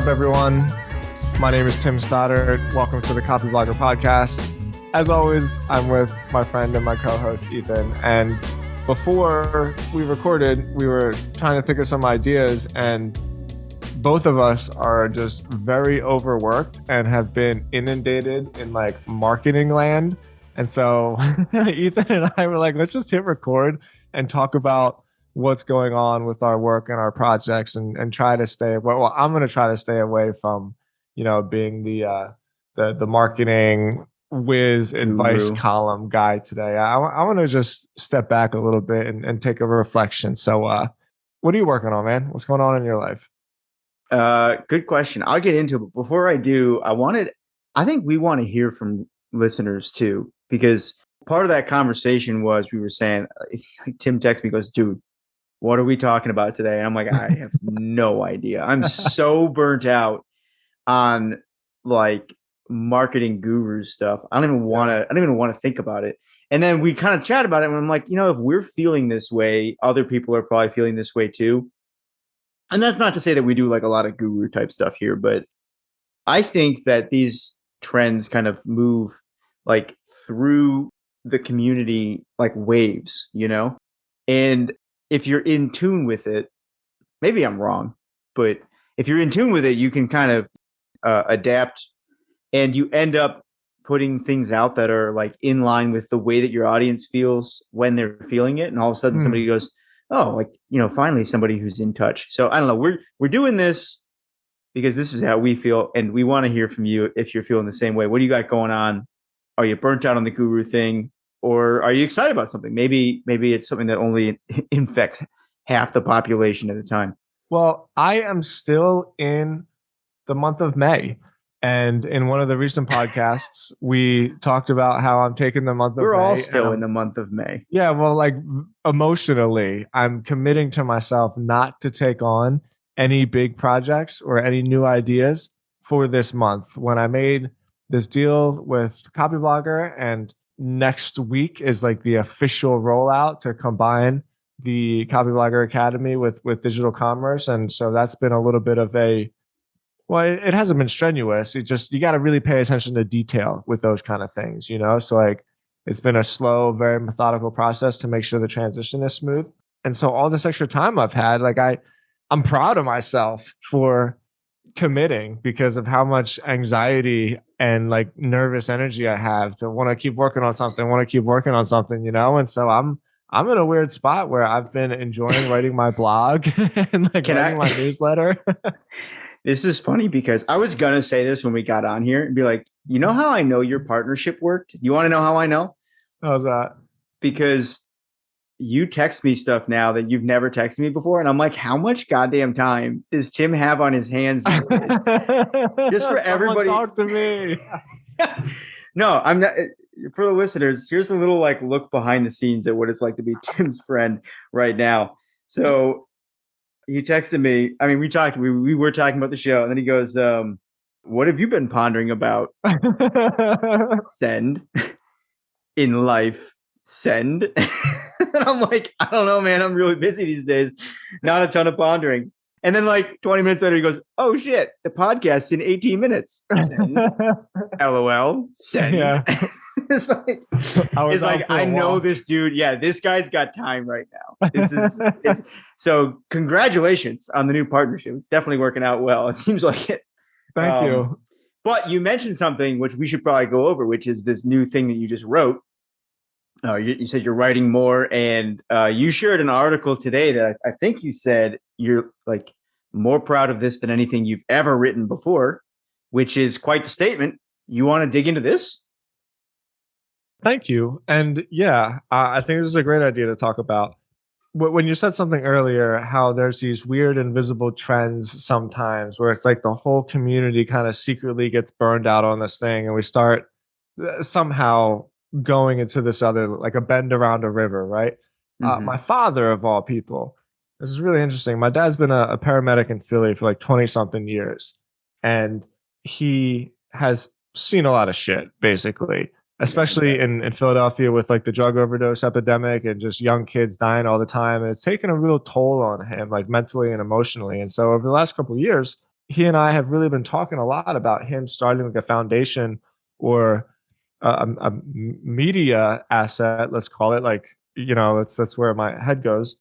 up, everyone? My name is Tim Stoddart. Welcome to the Copy Blogger podcast. As always, I'm with my friend and my co-host, Ethan. And before we recorded, we were trying to think of some ideas, and both of us are just very overworked and have been inundated in like marketing land. And so Ethan and I were like, let's just hit record and talk about what's going on with our work and our projects and try to stay, well, I'm going to try to stay away from, being the marketing whiz advice column guy today. I want to just step back a little bit and take a reflection. So what are you working on, man? What's going on in your life? Good question. I'll get into it. But before I do, I think we want to hear from listeners too, because part of that conversation was we were saying, Tim texted me, goes, dude, what are we talking about today? And I'm like, I have no idea. I'm so burnt out on like marketing guru stuff. I don't even want to think about it. And then we kind of chat about it, and I'm like, if we're feeling this way, other people are probably feeling this way too. And that's not to say that we do like a lot of guru type stuff here, but I think that these trends kind of move like through the community like waves, and if you're in tune with it, maybe I'm wrong, but if you're in tune with it, you can kind of adapt, and you end up putting things out that are like in line with the way that your audience feels when they're feeling it. And all of a sudden somebody goes, oh, like, finally somebody who's in touch. So I don't know. We're doing this because this is how we feel. And we want to hear from you if you're feeling the same way. What do you got going on? Are you burnt out on the guru thing? Or are you excited about something? Maybe it's something that only infects half the population at a time. Well, I am still in the month of May. And in one of the recent podcasts, we talked about how I'm taking the month of May. We're all still in the month of May. Yeah, well, like emotionally, I'm committing to myself not to take on any big projects or any new ideas for this month. When I made this deal with Copyblogger, and next week is like the official rollout to combine the Copyblogger Academy with digital commerce. And so that's been a little bit of it hasn't been strenuous. It just, you got to really pay attention to detail with those kind of things, So like, it's been a slow, very methodical process to make sure the transition is smooth. And so all this extra time I've had, like I'm proud of myself for committing because of how much anxiety and like nervous energy I have to want to keep working on something, And so I'm in a weird spot where I've been enjoying writing my blog and like writing my newsletter. This is funny because I was going to say this when we got on here and be like, how I know your partnership worked? You want to know how I know? How's that? Because you text me stuff now that you've never texted me before. And I'm like, how much goddamn time does Tim have on his hands these days? Just for everybody. Talk to me. No, I'm not. For the listeners, here's a little like look behind the scenes at what it's like to be Tim's friend right now. So he texted me. I mean, we were talking about the show, and then he goes, what have you been pondering about? Send. In life, send. And I'm like, I don't know, man. I'm really busy these days. Not a ton of pondering. And then like 20 minutes later, he goes, oh shit, the podcast's in 18 minutes. Send. LOL. Send. Yeah. It's like I know this dude. Yeah, this guy's got time right now. So congratulations on the new partnership. It's definitely working out well. It seems like it. Thank you. But you mentioned something which we should probably go over, which is this new thing that you just wrote. You said you're writing more, and you shared an article today that I think you said you're like more proud of this than anything you've ever written before, which is quite the statement. You want to dig into this? Thank you. And yeah, I think this is a great idea to talk about. When you said something earlier, how there's these weird invisible trends sometimes where it's like the whole community kind of secretly gets burned out on this thing, and we start somehow going into this other, like a bend around a river, right? My father, of all people, this is really interesting. My dad's been a paramedic in Philly for like 20 something years, and he has seen a lot of shit, basically. Especially in Philadelphia with like the drug overdose epidemic and just young kids dying all the time. And it's taken a real toll on him, like mentally and emotionally. And so over the last couple of years, he and I have really been talking a lot about him starting like a foundation or a media asset, let's call it. Like, that's where my head goes,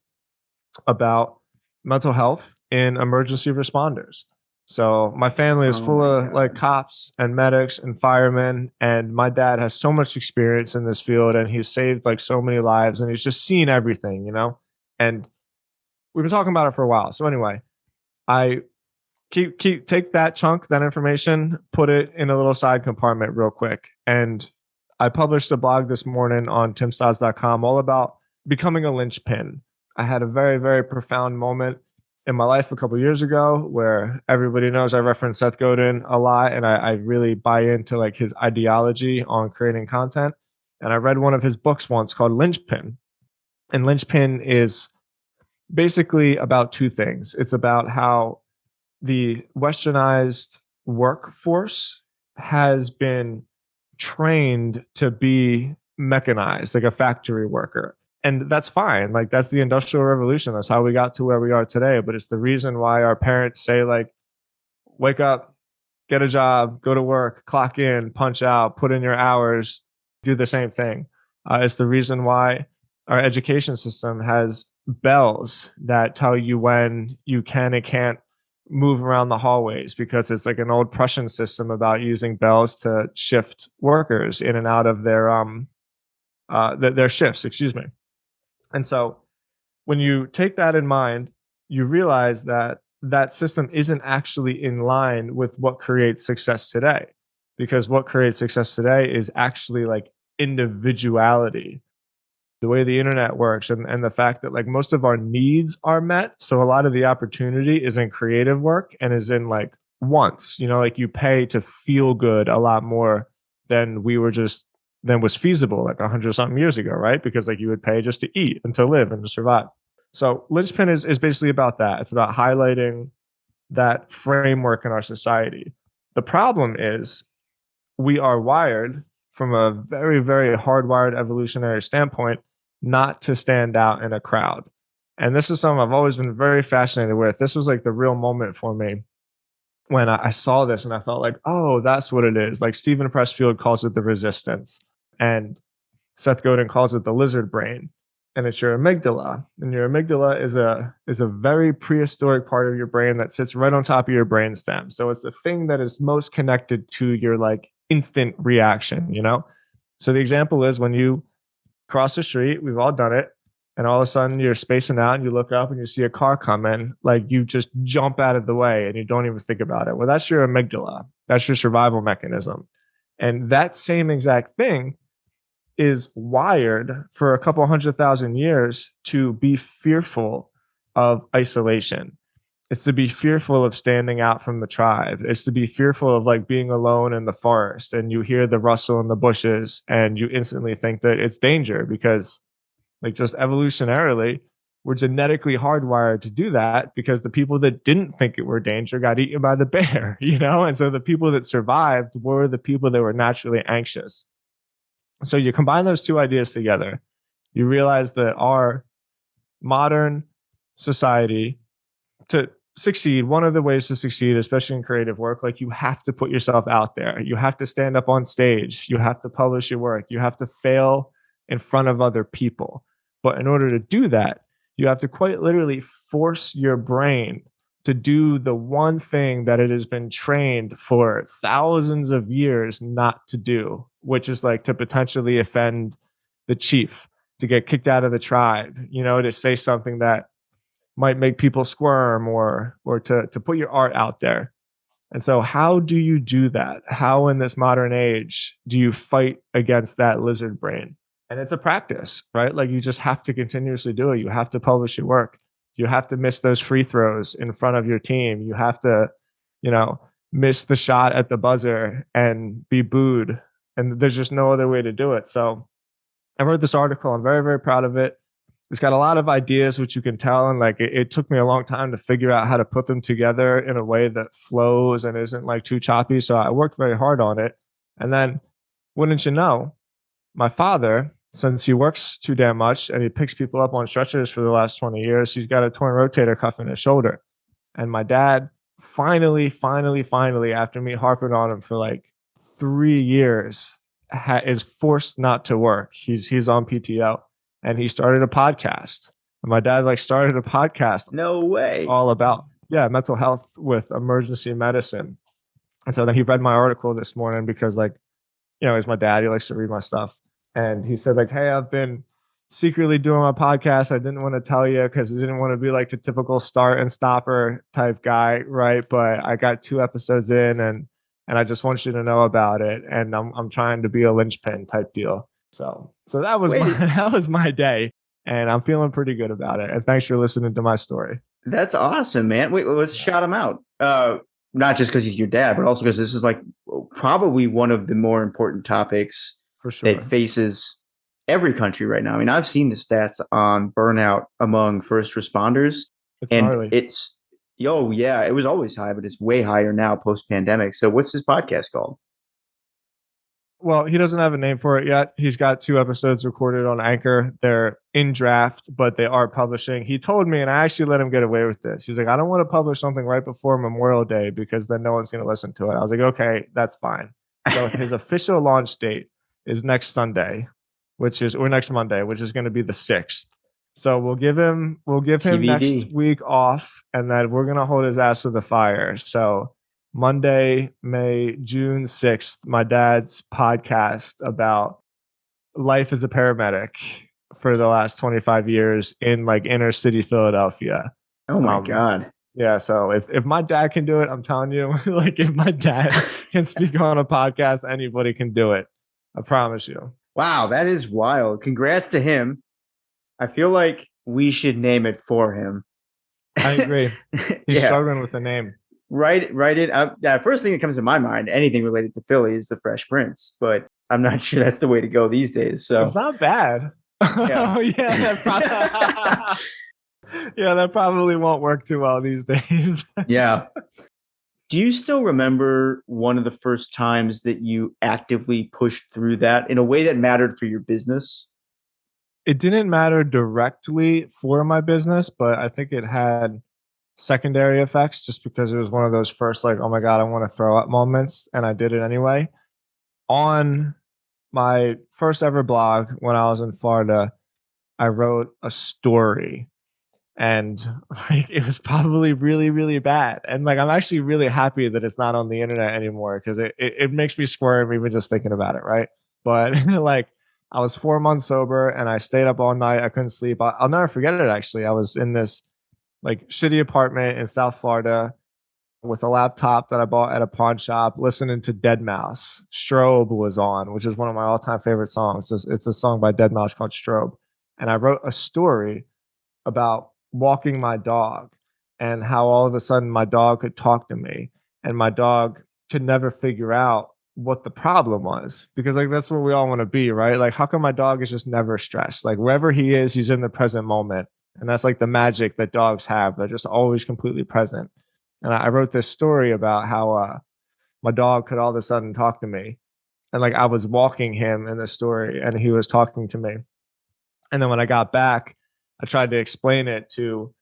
about mental health in emergency responders. So my family is Oh full my of like God. cops and medics and firemen, and my dad has so much experience in this field, and he's saved like so many lives, and he's just seen everything. And we've been talking about it for a while. So anyway, I keep take that chunk, that information, put it in a little side compartment real quick. And I published a blog this morning on timstodds.com all about becoming a linchpin. I had a very, very profound moment in my life a couple years ago where everybody knows I reference Seth Godin a lot, and I really buy into like his ideology on creating content. And I read one of his books once called Linchpin. And Linchpin is basically about two things. It's about how the westernized workforce has been trained to be mechanized, like a factory worker. And that's fine. Like, that's the industrial revolution. That's how we got to where we are today. But it's the reason why our parents say, like, wake up, get a job, go to work, clock in, punch out, put in your hours, do the same thing. It's the reason why our education system has bells that tell you when you can and can't move around the hallways, because it's like an old Prussian system about using bells to shift workers in and out of their shifts, excuse me. And so when you take that in mind, you realize that that system isn't actually in line with what creates success today. Because what creates success today is actually like individuality, the way the internet works, and the fact that like most of our needs are met. So a lot of the opportunity is in creative work and is in like wants, like you pay to feel good a lot more than than was feasible like 100 something years ago, right? Because like you would pay just to eat and to live and to survive. So Linchpin is basically about that. It's about highlighting that framework in our society. The problem is we are wired from a very, very hardwired evolutionary standpoint not to stand out in a crowd. And this is something I've always been very fascinated with. This was like the real moment for me when I saw this and I felt like, oh, that's what it is. Like Stephen Pressfield calls it the resistance, and Seth Godin calls it the lizard brain. And it's your amygdala. And your amygdala is a very prehistoric part of your brain that sits right on top of your brain stem. So it's the thing that is most connected to your like instant reaction. So the example is when you cross the street, we've all done it, and all of a sudden you're spacing out and you look up and you see a car coming, like you just jump out of the way and you don't even think about it. Well, that's your amygdala. That's your survival mechanism. And that same exact thing is wired for a couple 100,000 years to be fearful of isolation. It's to be fearful of standing out from the tribe. It's to be fearful of like being alone in the forest and you hear the rustle in the bushes and you instantly think that it's danger, because like just evolutionarily, we're genetically hardwired to do that, because the people that didn't think it were danger got eaten by the bear. And so the people that survived were the people that were naturally anxious. So you combine those two ideas together, you realize that our modern society, to succeed, one of the ways to succeed, especially in creative work, like you have to put yourself out there. You have to stand up on stage. You have to publish your work. You have to fail in front of other people. But in order to do that, you have to quite literally force your brain to do the one thing that it has been trained for thousands of years not to do, which is like to potentially offend the chief, to get kicked out of the tribe, to say something that might make people squirm, or to put your art out there. And so how do you do that? How in this modern age do you fight against that lizard brain? And it's a practice, right? Like you just have to continuously do it. You have to publish your work. You have to miss those free throws in front of your team. You have to, you know, miss the shot at the buzzer and be booed. And there's just no other way to do it. So I wrote this article. I'm very, very proud of it. It's got a lot of ideas, which you can tell. And like it took me a long time to figure out how to put them together in a way that flows and isn't like too choppy. So I worked very hard on it. And then, wouldn't you know, my father, since he works too damn much and he picks people up on stretchers for the last 20 years, he's got a torn rotator cuff in his shoulder. And my dad finally, after me harping on him for like 3 years, is forced not to work. He's on PTO, and he started a podcast. And my dad like started a podcast No way. all about mental health with emergency medicine. And so then he read my article this morning because like, he's my dad. He likes to read my stuff. And he said like, hey, I've been secretly doing my podcast. I didn't want to tell you because I didn't want to be like the typical start and stopper type guy, right? But I got 2 episodes in, and I just want you to know about it. And I'm trying to be a linchpin type deal. So that was that was my day, and I'm feeling pretty good about it. And thanks for listening to my story. That's awesome, man. Wait, let's shout him out. Not just because he's your dad, but also because this is like probably one of the more important topics for sure that faces every country right now. I mean, I've seen the stats on burnout among first responders, it's and gnarly. it was always high, but it's way higher now post-pandemic. So what's his podcast called? Well, he doesn't have a name for it yet. He's got 2 episodes recorded on Anchor. They're in draft, but they are publishing. He told me, and I actually let him get away with this. He's like, I don't want to publish something right before Memorial Day because then no one's going to listen to it. I was like, okay, that's fine. So his official launch date is next Monday, which is going to be the 6th. So we'll give him TBD. next week off, and then we're going to hold his ass to the fire. So Monday, June 6th, my dad's podcast about life as a paramedic for the last 25 years in like inner city Philadelphia. Oh my God. Yeah. So if my dad can do it, I'm telling you, like if my dad can speak on a podcast, anybody can do it. I promise you. Wow. That is wild. Congrats to him. I feel like we should name it for him. I agree. He's struggling with the name. Write it. First thing that comes to my mind, anything related to Philly, is the Fresh Prince, but I'm not sure that's the way to go these days. So it's not bad. Yeah. That probably won't work too well these days. Yeah. Do you still remember one of the first times that you actively pushed through that in a way that mattered for your business? It didn't matter directly for my business, but I think it had secondary effects just because it was one of those first like, oh my God, I want to throw up moments, and I did it anyway. On my first ever blog when I was in Florida, I wrote a story, and like it was probably really, really bad. And like I'm actually really happy that it's not on the internet anymore because it makes me squirm even just thinking about it, right? But like I was 4 months sober and I stayed up all night. I couldn't sleep. I'll never forget it actually. I was in this like shitty apartment in South Florida with a laptop that I bought at a pawn shop, listening to Deadmau5. Strobe was on, which is one of my all-time favorite songs. It's a song by Deadmau5 called Strobe. And I wrote a story about walking my dog and how all of a sudden my dog could talk to me, and my dog could never figure out what the problem was, because like that's where we all want to be, right? Like how come my dog is just never stressed? Like wherever he is, he's in the present moment. And that's like the magic that dogs have. They're just always completely present. And I wrote this story about how my dog could all of a sudden talk to me. And like I was walking him in the story and he was talking to me. And then when I got back, I tried to explain it to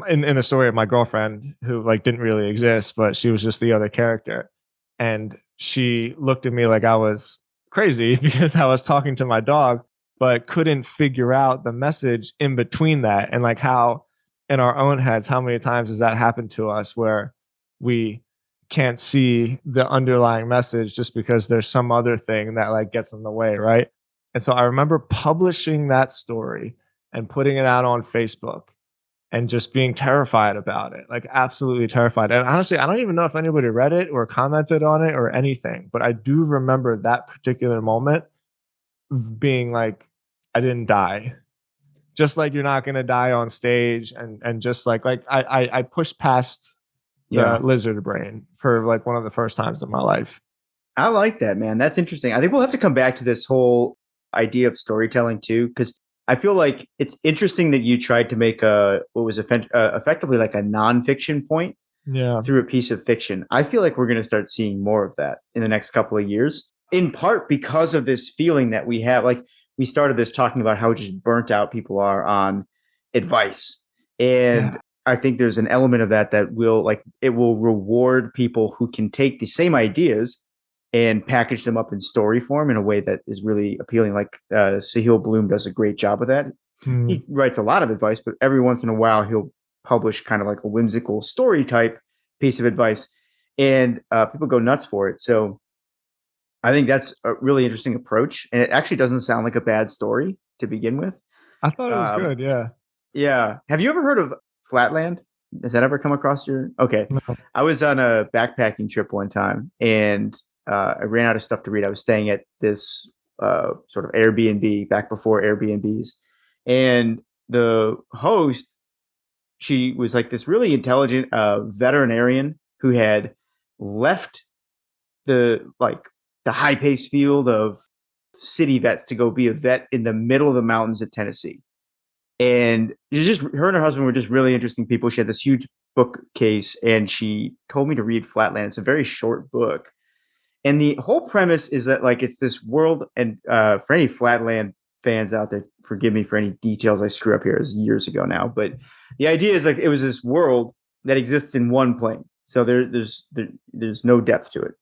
in the story of my girlfriend, who like didn't really exist, but she was just the other character. And she looked at me like I was crazy because I was talking to my dog, but couldn't figure out the message in between that. And like how in our own heads, how many times has that happened to us where we can't see the underlying message just because there's some other thing that like gets in the way, right? And so I remember publishing that story and putting it out on Facebook and just being terrified about it, like absolutely terrified. And honestly, I don't even know if anybody read it or commented on it or anything, but I do remember that particular moment being like, I didn't die. Just like you're not going to die on stage. And just like I pushed past the lizard brain for like one of the first times in my life. I like that, man. That's interesting. I think we'll have to come back to this whole idea of storytelling too, because I feel like it's interesting that you tried to make what was effectively like a nonfiction point through a piece of fiction. I feel like we're going to start seeing more of that in the next couple of years, in part because of this feeling that we have. Like we started this talking about how just burnt out people are on advice. And I think there's an element of that will like it will reward people who can take the same ideas and package them up in story form in a way that is really appealing. Like Sahil Bloom does a great job of that. Hmm. He writes a lot of advice, but every once in a while he'll publish kind of like a whimsical story type piece of advice, and people go nuts for it. So I think that's a really interesting approach, and it actually doesn't sound like a bad story to begin with. I thought it was Um, good. Yeah. yeah. Have you ever heard of Flatland? Has that ever come across your? Okay. No. I was on a backpacking trip one time, and I ran out of stuff to read. I was staying at this sort of Airbnb back before Airbnbs, and the host, she was like this really intelligent veterinarian who had left the high paced field of city vets to go be a vet in the middle of the mountains of Tennessee. And just her and her husband were just really interesting people. She had this huge bookcase, and she told me to read Flatland. It's a very short book, and the whole premise is that like it's this world. And for any Flatland fans out there, forgive me for any details I screw up here. It was years ago now, but the idea is like it was this world that exists in one plane, so there's no depth to it,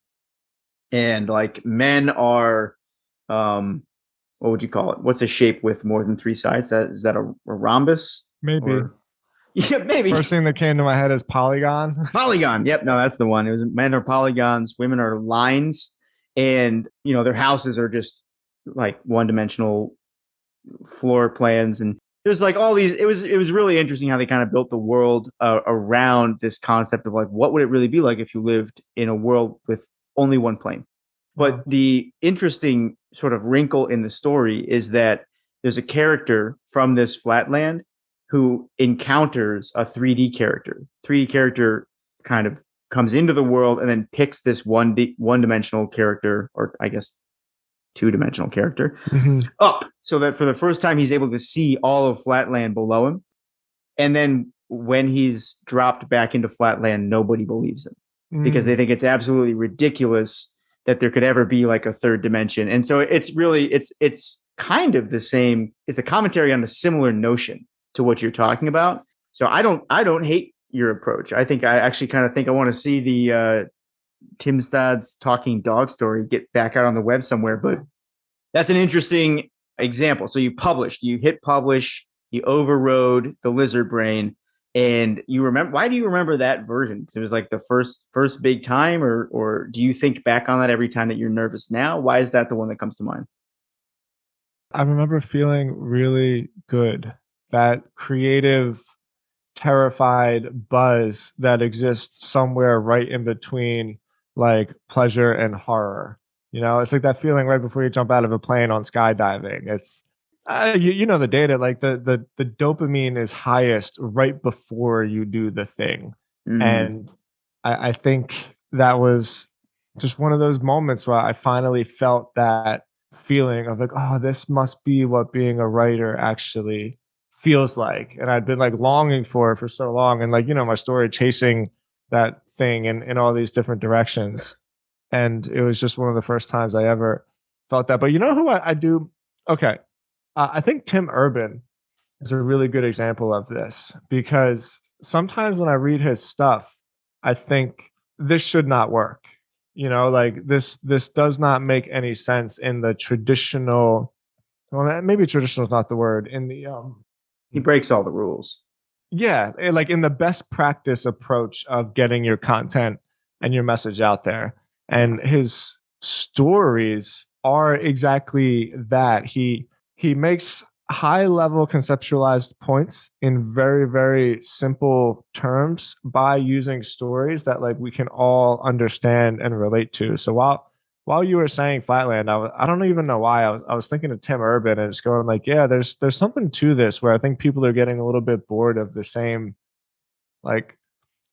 and like men are what would you call it? What's a shape with more than three sides? Is that a rhombus Maybe. or yeah, maybe First thing that came to my head is polygon. polygon. Yep, no, that's the one. It was men are polygons, women are lines, and their houses are just like one dimensional floor plans, and there's like all these. It was really interesting how they kind of built the world around this concept of like what would it really be like if you lived in a world with only one plane. But Wow. the interesting sort of wrinkle in the story is that there's a character from this flatland who encounters a 3D character. 3D character kind of comes into the world and then picks this one dimensional character, or I guess two-dimensional character, Mhm. up so that for the first time he's able to see all of flatland below him. And then when he's dropped back into flatland, nobody believes him because they Mm. think it's absolutely ridiculous that there could ever be like a third dimension. And so it's kind of the same. It's a commentary on a similar notion to what you're talking about. So I don't hate your approach. I actually kind of think I want to see the Tim Stodd's talking dog story get back out on the web somewhere. But that's an interesting example. So you hit publish, you overrode the lizard brain, and you remember. Why do you remember that version? Because it was like the first big time, or do you think back on that every time that you're nervous now? Why is that the one that comes to mind? I remember feeling really good. That creative, terrified buzz that exists somewhere right in between like pleasure and horror. It's like that feeling right before you jump out of a plane on skydiving. It's you know the data, like the dopamine is highest right before you do the thing. Mm, And I think that was just one of those moments where I finally felt that feeling of like, oh, this must be what being a writer actually feels like. And I'd been like longing for it for so long. And like, my story chasing that thing in all these different directions. And it was just one of the first times I ever felt that. But you know who I do? Okay. I think Tim Urban is a really good example of this because sometimes when I read his stuff, I think this should not work. Like this does not make any sense in the traditional. Well, maybe traditional is not the word. In the he breaks all the rules. yeah, like in the best practice approach of getting your content and your message out there. And his stories are exactly that. He makes high level conceptualized points in very very simple terms by using stories that like we can all understand and relate to. So while you were saying Flatland, I don't even know why I was thinking of Tim Urban and just going like, yeah, there's something to this where I think people are getting a little bit bored of the same like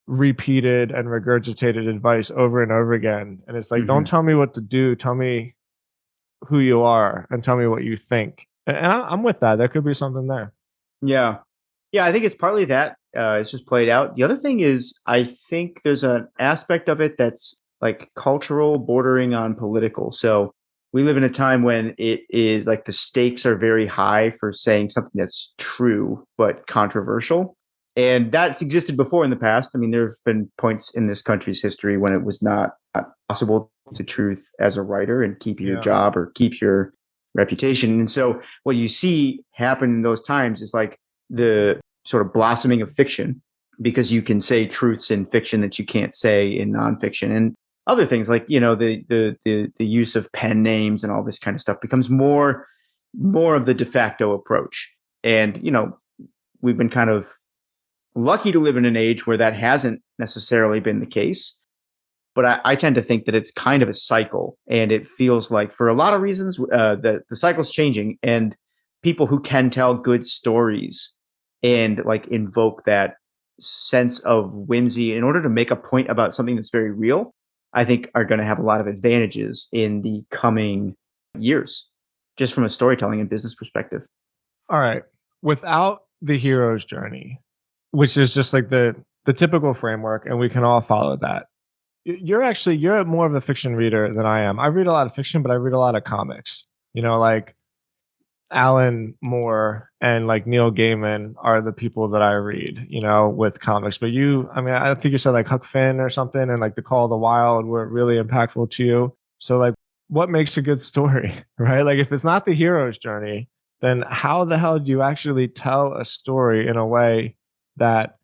repeated and regurgitated advice over and over again. And it's like, don't Mm-hmm. tell me what to do, tell me who you are and tell me what you think. And I'm with that. There could be something there. Yeah. Yeah, I think it's partly that. It's just played out. The other thing is, I think there's an aspect of it that's like cultural, bordering on political. So we live in a time when it is like the stakes are very high for saying something that's true but controversial. And that's existed before in the past. I mean, there have been points in this country's history when it was not possible to truth as a writer and keep your Yeah. job or keep your reputation. And so what you see happen in those times is like the sort of blossoming of fiction, because you can say truths in fiction that you can't say in nonfiction, and other things like, you know, the use of pen names and all this kind of stuff becomes more of the de facto approach. And, you know, we've been kind of lucky to live in an age where that hasn't necessarily been the case. But I tend to think that it's kind of a cycle, and it feels like, for a lot of reasons, that the cycle's changing, and people who can tell good stories and like invoke that sense of whimsy in order to make a point about something that's very real, I think are going to have a lot of advantages in the coming years, just from a storytelling and business perspective. All right. Without the hero's journey, which is just like the typical framework, and we can all follow that. You're more of a fiction reader than I am. I read a lot of fiction, but I read a lot of comics. You know, like Alan Moore and like Neil Gaiman are the people that I read, you know, with comics. But you, I mean, I think you said like Huck Finn or something, and like The Call of the Wild were really impactful to you. So like, what makes a good story, right? Like, if it's not the hero's journey, then how the hell do you actually tell a story in a way that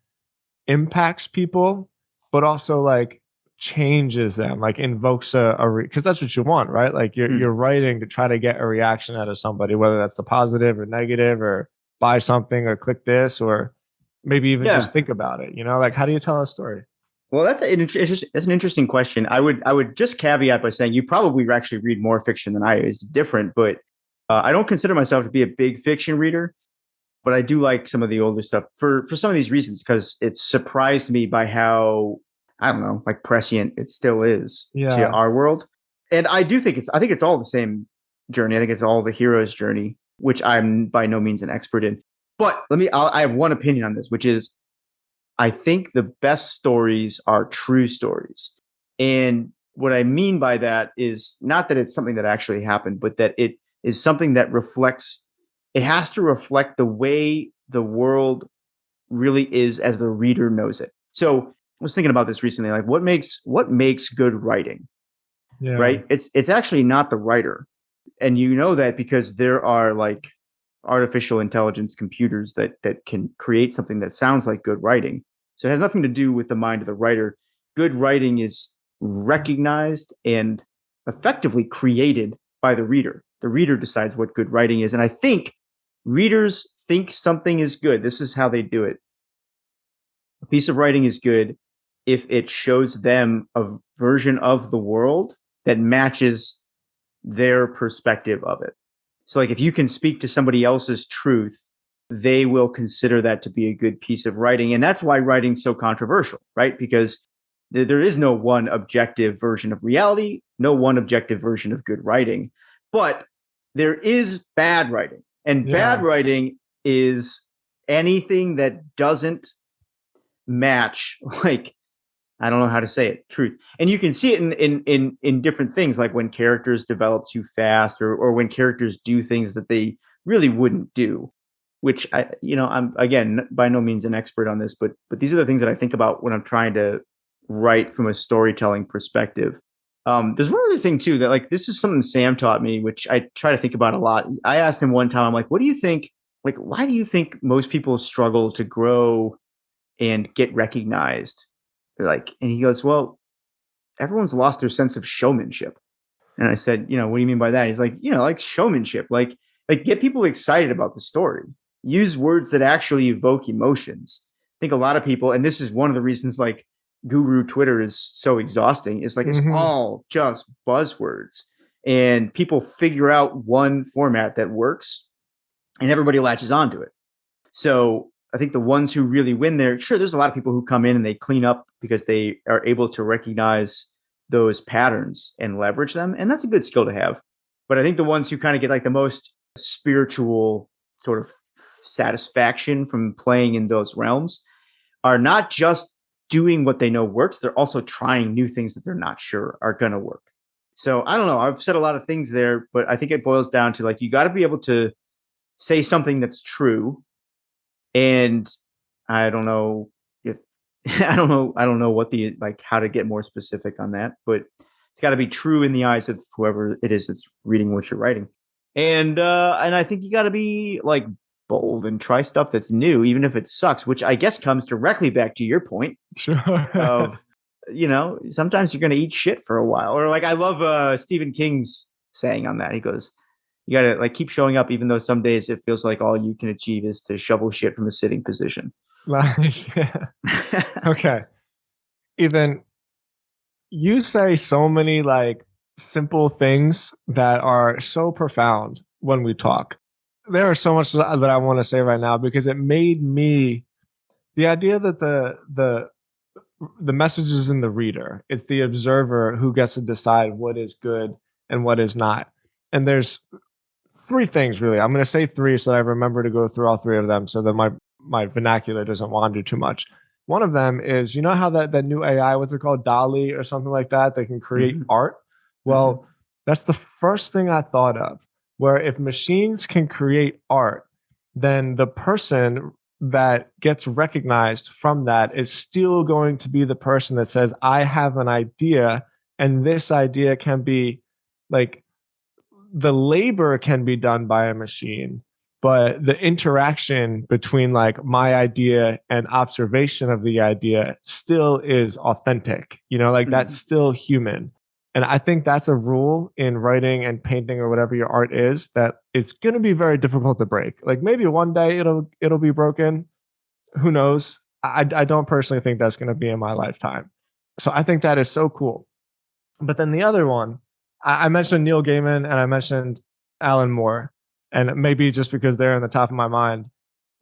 impacts people, but also like changes them, like invokes because that's what you want, right? Like you're Mm. writing to try to get a reaction out of somebody, whether that's the positive or negative, or buy something or click this, or maybe even just Yeah. think about it. You know, like how do you tell a story? Well, that's an interesting question. I would just caveat by saying you probably actually read more fiction than I do. It's different, but I don't consider myself to be a big fiction reader. But I do like some of the older stuff for some of these reasons, because it's surprised me by how, I don't know, like prescient it still is to Yeah. our world. And I think it's all the same journey. I think it's all the hero's journey, which I'm by no means an expert in. But I have one opinion on this, which is I think the best stories are true stories. And what I mean by that is not that it's something that actually happened, but that it is something that reflects, it has to reflect the way the world really is as the reader knows it. So I was thinking about this recently, like what makes good writing, Yeah. right? It's actually not the writer. And you know that because there are like artificial intelligence computers that can create something that sounds like good writing. So it has nothing to do with the mind of the writer. Good writing is recognized and effectively created by the reader. The reader decides what good writing is. And I think readers think something is good. This is how they do it. A piece of writing is good if it shows them a version of the world that matches their perspective of it. So, like, if you can speak to somebody else's truth, they will consider that to be a good piece of writing. And that's why writing's so controversial, right? Because there is no one objective version of reality, no one objective version of good writing. But there is bad writing. And bad Yeah. writing is anything that doesn't match, like, I don't know how to say it, truth. And you can see it in different things, like when characters develop too fast, or when characters do things that they really wouldn't do, which I'm, again, by no means an expert on this, but these are the things that I think about when I'm trying to write from a storytelling perspective. There's one other thing too, that, like, this is something Sam taught me, which I try to think about a lot. I asked him one time, I'm like, what do you think? Like, why do you think most people struggle to grow and get recognized? Like, and he goes, well, everyone's lost their sense of showmanship. And I said, what do you mean by that? He's like, like showmanship, like get people excited about the story. Use words that actually evoke emotions. I think a lot of people, and this is one of the reasons like guru Twitter is so exhausting, is like it's Hmm. all just buzzwords. And people figure out one format that works and everybody latches onto it. So I think the ones who really win there, sure, there's a lot of people who come in and they clean up because they are able to recognize those patterns and leverage them. And that's a good skill to have. But I think the ones who kind of get like the most spiritual sort of satisfaction from playing in those realms are not just doing what they know works, they're also trying new things that they're not sure are going to work. So I don't know. I've said a lot of things there, but I think it boils down to, like, you got to be able to say something that's true. And I don't know if I don't know what the like how to get more specific on that, but it's got to be true in the eyes of whoever it is that's reading what you're writing. And I think you got to be like bold and try stuff that's new, even if it sucks, which I guess comes directly back to your point Sure. of sometimes you're going to eat shit for a while. Or like I love Stephen King's saying on that. He goes, you got to like keep showing up even though some days it feels like all you can achieve is to shovel shit from a sitting position. Nice. Yeah. Okay. Ethan, you say so many like simple things that are so profound when we talk. There are so much that I want to say right now because it made me the idea that the message is in the reader. It's the observer who gets to decide what is good and what is not. And there's three things really. I'm going to say three so that I remember to go through all three of them so that my vernacular doesn't wander too much. One of them is, you know how that new AI, what's it called, Dolly or something like that, that can create Mm-hmm. art. Mm-hmm. Well, that's the first thing I thought of. Where if machines can create art, then the person that gets recognized from that is still going to be the person that says, "I have an idea, and this idea can be like." The labor can be done by a machine, but the interaction between like my idea and observation of the idea still is authentic, like that's Mm-hmm. still human. And I think that's a rule in writing and painting or whatever your art is that it's going to be very difficult to break. Like maybe one day it'll be broken. Who knows? I don't personally think that's going to be in my lifetime. So I think that is so cool. But then the other one, I mentioned Neil Gaiman and I mentioned Alan Moore, and maybe just because they're in the top of my mind,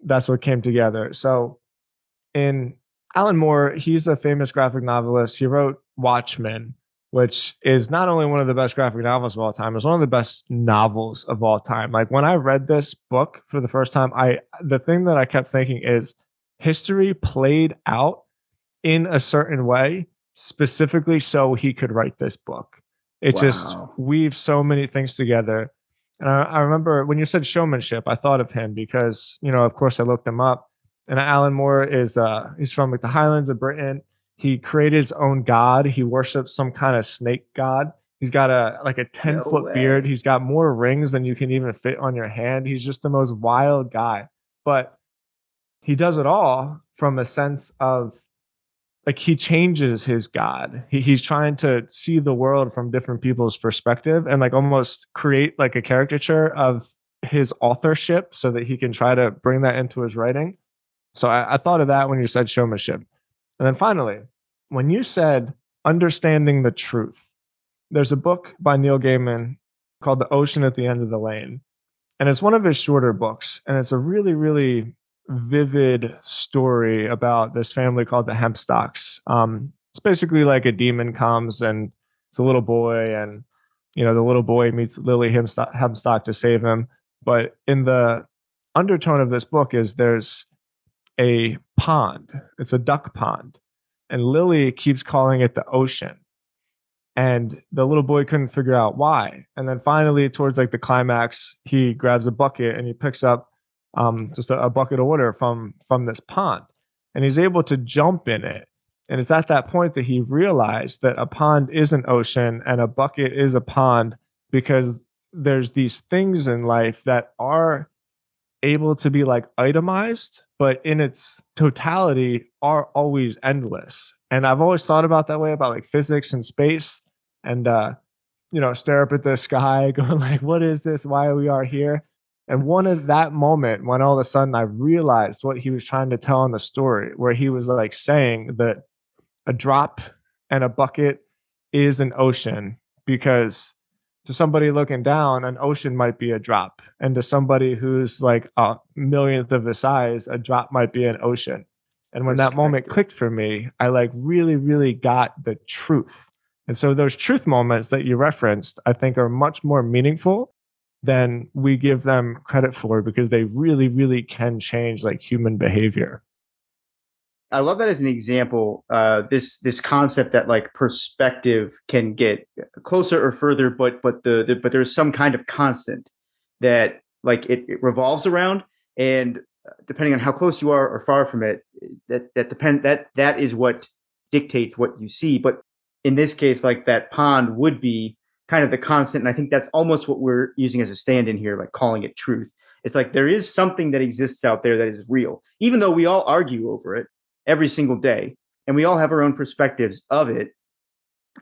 that's what came together. So in Alan Moore, he's a famous graphic novelist. He wrote Watchmen, which is not only one of the best graphic novels of all time, it's one of the best novels of all time. Like when I read this book for the first time, the thing that I kept thinking is history played out in a certain way, specifically so he could write this book. It just Wow. weaves so many things together. And I remember when you said showmanship, I thought of him because, of course, I looked him up. And Alan Moore he's from like the Highlands of Britain. He created his own god. He worships some kind of snake god. He's got a No 10-foot beard. way. He's got more rings than you can even fit on your hand. He's just the most wild guy. But he does it all from a sense of like he changes his god. He's trying to see the world from different people's perspective and like almost create like a caricature of his authorship so that he can try to bring that into his writing. So I thought of that when you said showmanship. And then finally, when you said understanding the truth, there's a book by Neil Gaiman called The Ocean at the End of the Lane. And it's one of his shorter books. And it's a really, really vivid story about this family called the Hempstocks. It's basically like a demon comes and it's a little boy, and the little boy meets Lily Hempstock to save him. But in the undertone of this book is there's a pond. It's a duck pond, and Lily keeps calling it the ocean. And the little boy couldn't figure out why. And then finally, towards like the climax, he grabs a bucket and he picks up just a bucket of water from this pond, and he's able to jump in it. And it's at that point that he realized that a pond is an ocean and a bucket is a pond, because there's these things in life that are able to be like itemized, but in its totality are always endless. And I've always thought about that way about like physics and space, and stare up at the sky, going like, "What is this? Why we are here?" And one of that moment when all of a sudden I realized what he was trying to tell in the story, where he was like saying that a drop and a bucket is an ocean, because to somebody looking down, an ocean might be a drop. And to somebody who's like a millionth of the size, a drop might be an ocean. And when that moment Perspective. clicked for me, I like really, really got the truth. And so those truth moments that you referenced, I think are much more meaningful than we give them credit for, because they really, really can change like human behavior. I love that as an example. This concept that like perspective can get closer or further, but there's some kind of constant that like it revolves around. And depending on how close you are or far from it, that is what dictates what you see. But in this case, like that pond would be kind of the constant, and I think that's almost what we're using as a stand-in here, like calling it truth. It's like there is something that exists out there that is real, even though we all argue over it every single day, and we all have our own perspectives of it.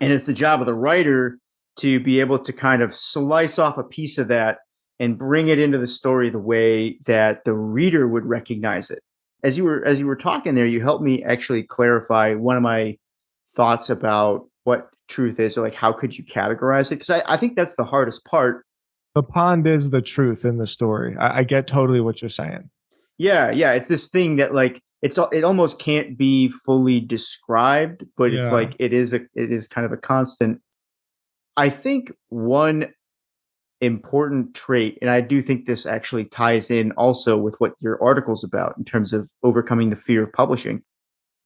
And it's the job of the writer to be able to kind of slice off a piece of that and bring it into the story the way that the reader would recognize it. As you were talking there, you helped me actually clarify one of my thoughts about what truth is, or like how could you categorize it? Because I think that's the hardest part. The pond is the truth in the story. I get totally what you're saying. Yeah, yeah, it's this thing that like it almost can't be fully described, but it's Yeah, like it is kind of a constant. I think one important trait, and I do think this actually ties in also with what your article's about in terms of overcoming the fear of publishing.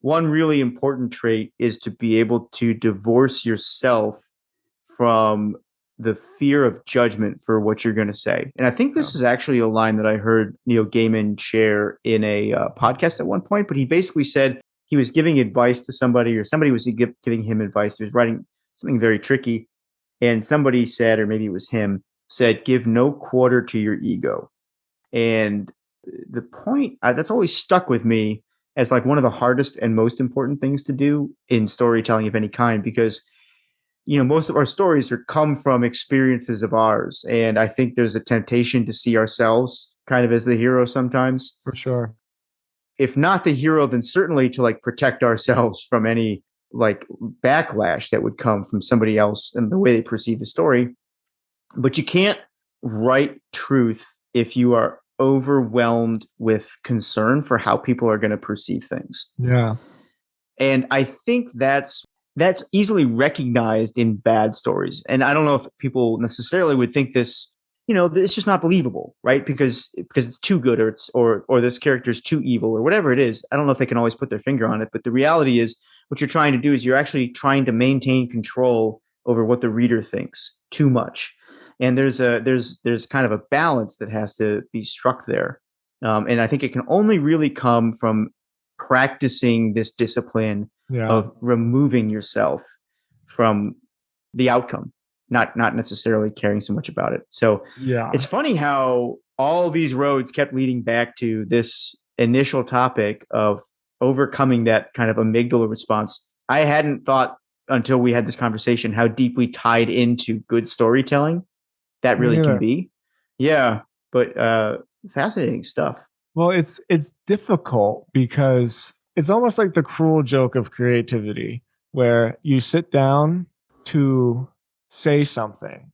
One really important trait is to be able to divorce yourself from the fear of judgment for what you're going to say. And I think yeah, this is actually a line that I heard Neil Gaiman share in a podcast at one point, but he basically said he was giving advice to somebody, or somebody was giving him advice. He was writing something very tricky, and somebody said, or maybe it was him, said, give no quarter to your ego. And the point that's always stuck with me as like one of the hardest and most important things to do in storytelling of any kind, because most of our stories come from experiences of ours, and I think there's a temptation to see ourselves kind of as the hero sometimes. for sure. If not the hero, then certainly to like protect ourselves from any like backlash that would come from somebody else and the way they perceive the story. But you can't write truth if you are overwhelmed with concern for how people are going to perceive things. Yeah. And I think that's easily recognized in bad stories. And I don't know if people necessarily would think this, it's just not believable, right? Because it's too good, or this character is too evil, or whatever it is. I don't know if they can always put their finger on it, but the reality is what you're trying to do is you're actually trying to maintain control over what the reader thinks too much. And there's kind of a balance that has to be struck there. And I think it can only really come from practicing this discipline Yeah. of removing yourself from the outcome, not necessarily caring so much about it. So Yeah. it's funny how all these roads kept leading back to this initial topic of overcoming that kind of amygdala response. I hadn't thought until we had this conversation how deeply tied into good storytelling that Me really can neither. be. Yeah, but fascinating stuff. Well, it's difficult because it's almost like the cruel joke of creativity, where you sit down to say something,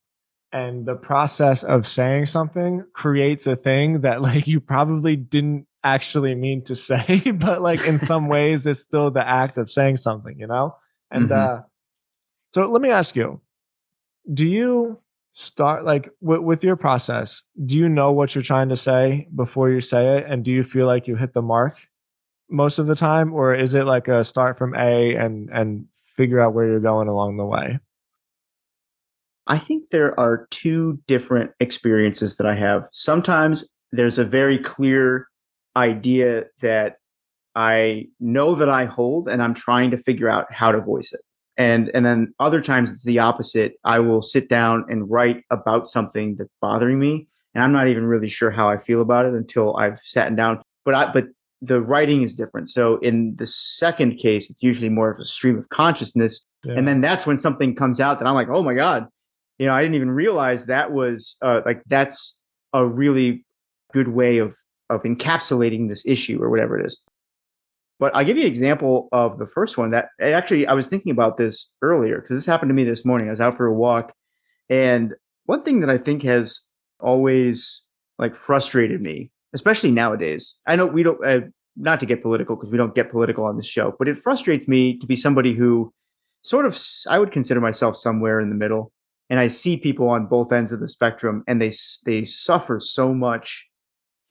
and the process of saying something creates a thing that like you probably didn't actually mean to say, but like in some ways it's still the act of saying something, you know? And Mm-hmm. so let me ask you, do you start like with your process, do you know what you're trying to say before you say it, and do you feel like you hit the mark most of the time, or is it like a start from A and figure out where you're going along the way? I think there are two different experiences that I have. Sometimes there's a very clear idea that I know that I hold, and I'm trying to figure out how to voice it. And then other times it's the opposite. I will sit down and write about something that's bothering me, and I'm not even really sure how I feel about it until I've sat down. But the writing is different. So in the second case, it's usually more of a stream of consciousness, and Yeah. then that's when something comes out that I'm like, oh my god, I didn't even realize that was like that's a really good way of encapsulating this issue or whatever it is. But I'll give you an example of the first one that actually I was thinking about this earlier because this happened to me this morning. I was out for a walk, and one thing that I think has always like frustrated me, especially nowadays. I know we don't not to get political because we don't get political on this show, but it frustrates me to be somebody who sort of I would consider myself somewhere in the middle, and I see people on both ends of the spectrum, and they suffer so much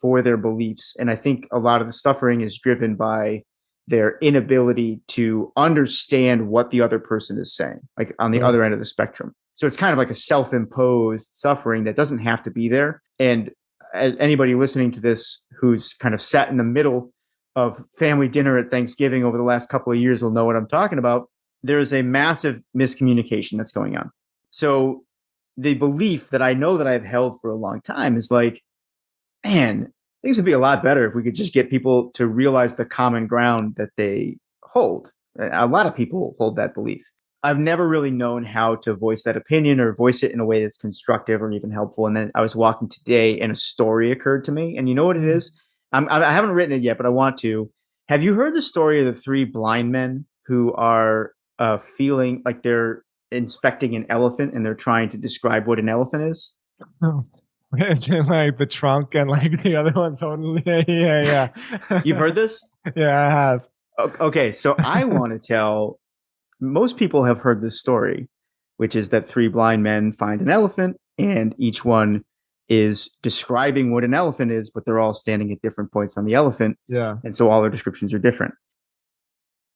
for their beliefs, and I think a lot of the suffering is driven by their inability to understand what the other person is saying, like on the Right. other end of the spectrum. So it's kind of like a self-imposed suffering that doesn't have to be there. And anybody listening to this who's kind of sat in the middle of family dinner at Thanksgiving over the last couple of years will know what I'm talking about. There is a massive miscommunication that's going on. So the belief that I know that I've held for a long time is like, man, things would be a lot better if we could just get people to realize the common ground that they hold. A lot of people hold that belief. I've never really known how to voice that opinion or voice it in a way that's constructive or even helpful. And then I was walking today and a story occurred to me. And you know what it is? I haven't written it yet, but I want to. Have you heard the story of the three blind men who are feeling like they're inspecting an elephant and they're trying to describe what an elephant is? Oh. Is it like the trunk and like the other one's holding? Yeah. You've heard this? Yeah, I have. Okay, so I want to tell most people have heard this story, which is that three blind men find an elephant and each one is describing what an elephant is, but they're all standing at different points on the elephant. Yeah. And so all their descriptions are different.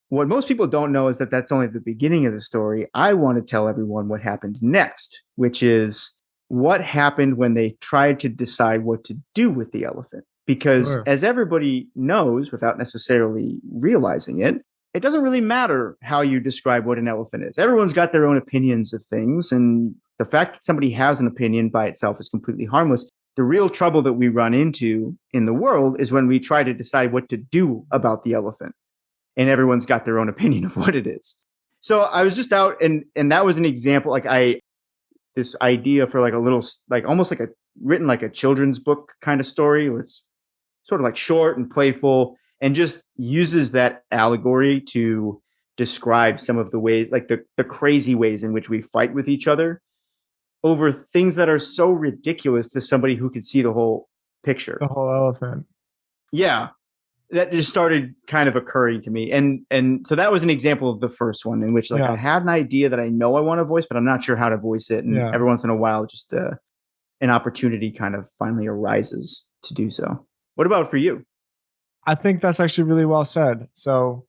What most people don't know is that that's only the beginning of the story. I want to tell everyone what happened next, which is what happened when they tried to decide what to do with the elephant. Because Sure. as everybody knows, without necessarily realizing it, it doesn't really matter how you describe what an elephant is. Everyone's got their own opinions of things. And the fact that somebody has an opinion by itself is completely harmless. The real trouble that we run into in the world is when we try to decide what to do about the elephant. And everyone's got their own opinion of what it is. So I was just out and that was an example. This idea for like a little, like almost like a written like a children's book kind of story. It was sort of like short and playful and just uses that allegory to describe some of the ways, like the crazy ways in which we fight with each other over things that are so ridiculous to somebody who could see the whole picture. The whole elephant. Yeah. That just started kind of occurring to me. And so that was an example of the first one in which like I had an idea that I know I want to voice, but I'm not sure how to voice it. And every once in a while, just an opportunity kind of finally arises to do so. What about for you? I think that's actually really well said. So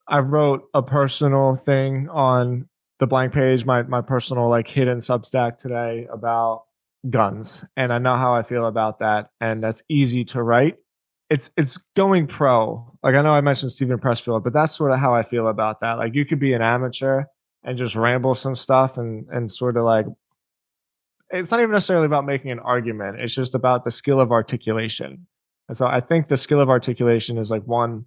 I wrote a personal thing on the blank page, my personal like hidden Substack today about guns. And I know how I feel about that. And that's easy to write. It's going pro. Like I know I mentioned Stephen Pressfield, but that's sort of how I feel about that. Like you could be an amateur and just ramble some stuff and sort of like it's not even necessarily about making an argument. It's just about the skill of articulation. And so I think the skill of articulation is like one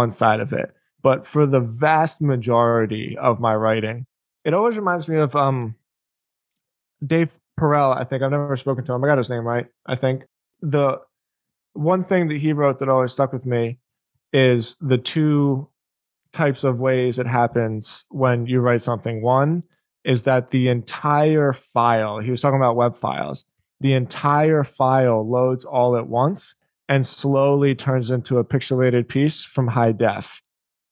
side of it. But for the vast majority of my writing, it always reminds me of Dave Perel. I think I've never spoken to him. I got his name right. I think the one thing that he wrote that always stuck with me is the two types of ways it happens when you write something. One is that the entire file, he was talking about web files, the entire file loads all at once and slowly turns into a pixelated piece from high def.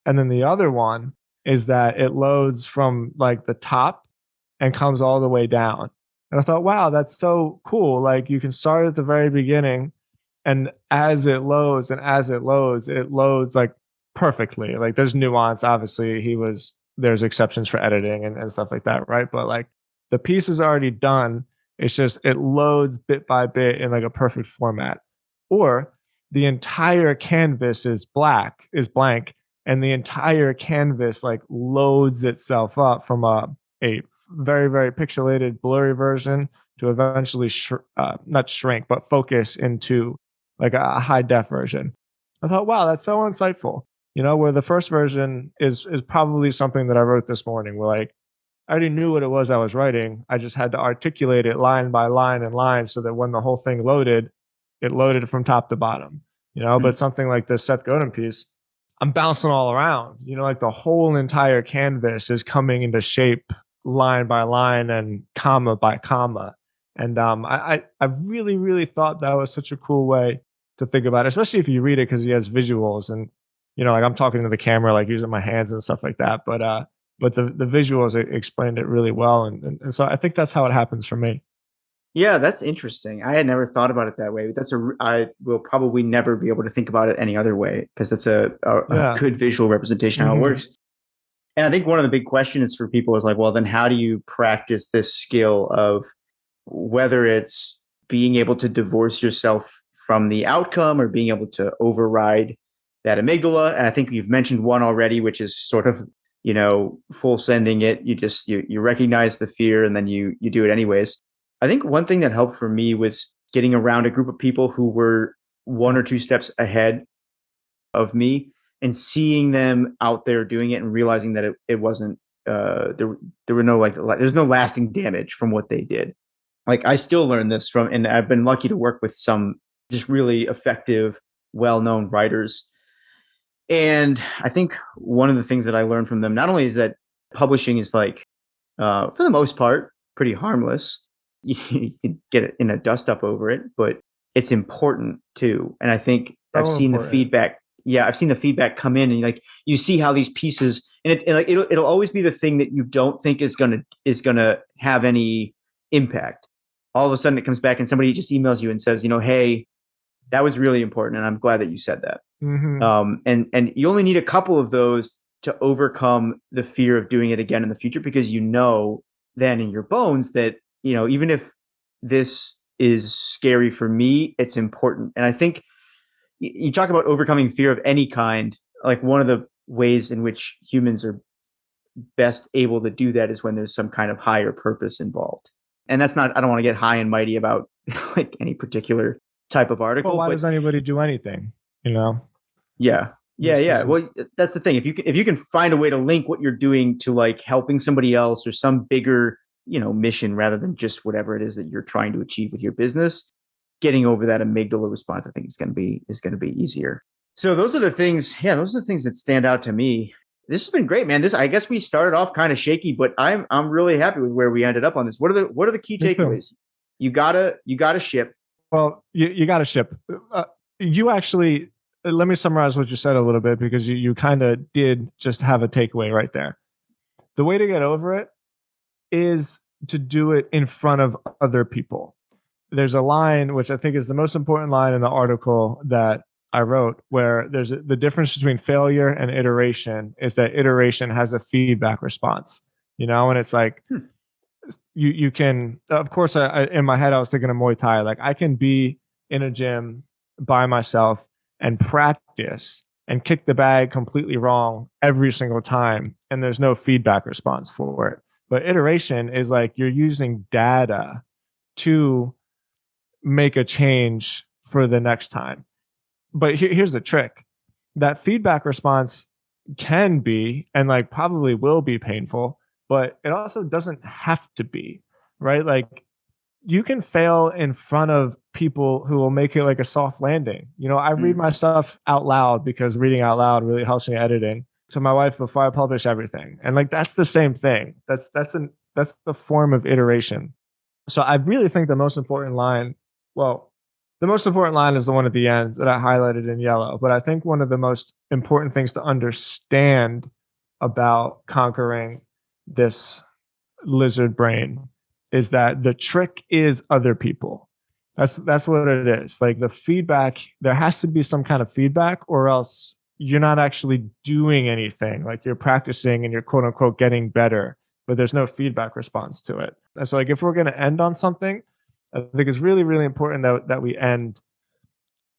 And then the other one is that it loads from like the top and comes all the way down. And I thought, wow, that's so cool. Like you can start at the very beginning and as it loads it loads like perfectly. Like there's nuance, obviously. There's exceptions for editing and stuff like that, right? But like the piece is already done. It's just it loads bit by bit in like a perfect format. Or the entire canvas is blank, and the entire canvas like loads itself up from a very, very pixelated, blurry version to eventually not shrink, but focus into like a high def version. I thought, wow, that's so insightful. You know, where the first version is probably something that I wrote this morning. Where like I already knew what it was I was writing. I just had to articulate it line by line and line so that when the whole thing loaded, it loaded from top to bottom. You know, but something like this Seth Godin piece, I'm bouncing all around. You know, like the whole entire canvas is coming into shape line by line and comma by comma. And I really, really thought that was such a cool way to think about it, especially if you read it because he has visuals and you know, like I'm talking to the camera, like using my hands and stuff like that. But the visuals explained it really well, and so I think that's how it happens for me. Yeah, that's interesting. I had never thought about it that way. I will probably never be able to think about it any other way because that's a good visual representation of how it works. And I think one of the big questions for people is like, well, then how do you practice this skill of whether it's being able to divorce yourself from the outcome or being able to override that amygdala. And I think you've mentioned one already, which is sort of, full sending it. You recognize the fear and then you do it anyways. I think one thing that helped for me was getting around a group of people who were one or two steps ahead of me and seeing them out there doing it and realizing that it wasn't there were no there's no lasting damage from what they did. Like I still learn this from, and I've been lucky to work with some just really effective, well-known writers. And I think one of the things that I learned from them, not only is that publishing is for the most part, pretty harmless. You can get it in a dust up over it, but it's important too. And I think I've seen the feedback. Yeah, I've seen the feedback come in, and you see how these pieces, and it'll always be the thing that you don't think is gonna have any impact. All of a sudden, it comes back, and somebody just emails you and says, hey, that was really important, and I'm glad that you said that. Mm-hmm. And you only need a couple of those to overcome the fear of doing it again in the future, because then in your bones that even if this is scary for me, it's important. And I think you talk about overcoming fear of any kind. Like one of the ways in which humans are best able to do that is when there's some kind of higher purpose involved. And that's not, I don't want to get high and mighty about like any particular type of article. Well, why does anybody do anything? Yeah. Well, that's the thing. If you can find a way to link what you're doing to like helping somebody else or some bigger, mission rather than just whatever it is that you're trying to achieve with your business, getting over that amygdala response, I think is going to be easier. So those are the things. Yeah, those are the things that stand out to me. This has been great, man. I guess we started off kind of shaky, but I'm really happy with where we ended up on this. What are the key takeaways? You gotta ship. Well, you gotta ship. You actually, let me summarize what you said a little bit, because you kind of did just have a takeaway right there. The way to get over it is to do it in front of other people. There's a line, which I think is the most important line in the article that I wrote, where there's the difference between failure and iteration is that iteration has a feedback response, and it's like, you can, of course, in my head, I was thinking of Muay Thai. Like I can be in a gym by myself and practice and kick the bag completely wrong every single time, and there's no feedback response for it. But iteration is like you're using data to make a change for the next time. But here's the trick. That feedback response can be, and like probably will be, painful, but it also doesn't have to be, right? Like you can fail in front of people who will make it like a soft landing. I read my stuff out loud because reading out loud really helps me editing, to my wife before I publish everything. And like that's the same thing. That's the form of iteration. So I really think the most important line is the one at the end that I highlighted in yellow. But I think one of the most important things to understand about conquering this lizard brain is that the trick is other people. That's what it is. Like the feedback, there has to be some kind of feedback, or else you're not actually doing anything. Like you're practicing and you're quote unquote getting better, but there's no feedback response to it. And so like if we're going to end on something, I think it's really, really important that we end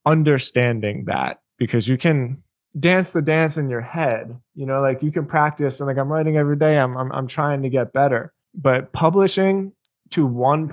understanding that, because you can dance the dance in your head, like you can practice and like I'm writing every day. I'm trying to get better, but publishing one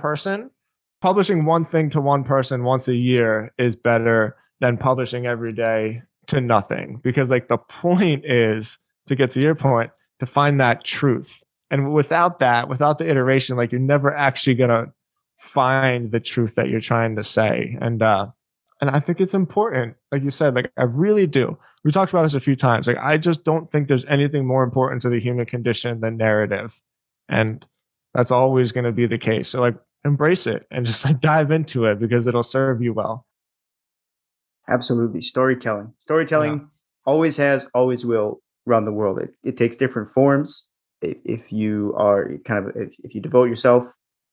thing to one person once a year is better than publishing every day to nothing, because like the point is, to get to your point, to find that truth. And without the iteration, like you're never actually going to find the truth that you're trying to say. And I think it's important, like you said, like I really do. We talked about this a few times. Like I just don't think there's anything more important to the human condition than narrative. And that's always going to be the case. So like embrace it and just like dive into it, because it'll serve you well. Absolutely. Storytelling always has, always will run the world. It takes different forms. If you devote yourself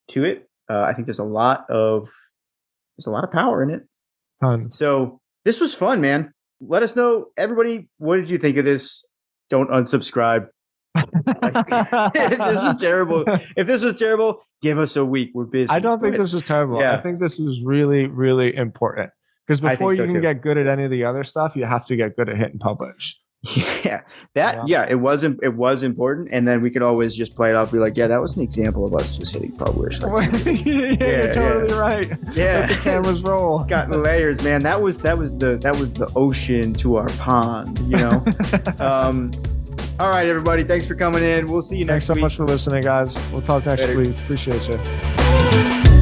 to it, I think there's a lot of power in it. Tons. So this was fun, man. Let us know, everybody, what did you think of this? Don't unsubscribe. If this was terrible, give us a week. We're busy. I don't think this was terrible. Yeah. I think this is really, really important. Because I before think so you can too. get good at any of the other stuff, you have to get good at hitting publish. Yeah, it was important, and then we could always just play it off, be like, yeah, that was an example of us just hitting publish. Like, You're totally right. Yeah, Let the cameras roll. It's got layers, man. That was the ocean to our pond, you know. All right, everybody, thanks for coming in. We'll see you next week. Thanks so much for listening, guys. We'll talk next week. Appreciate you.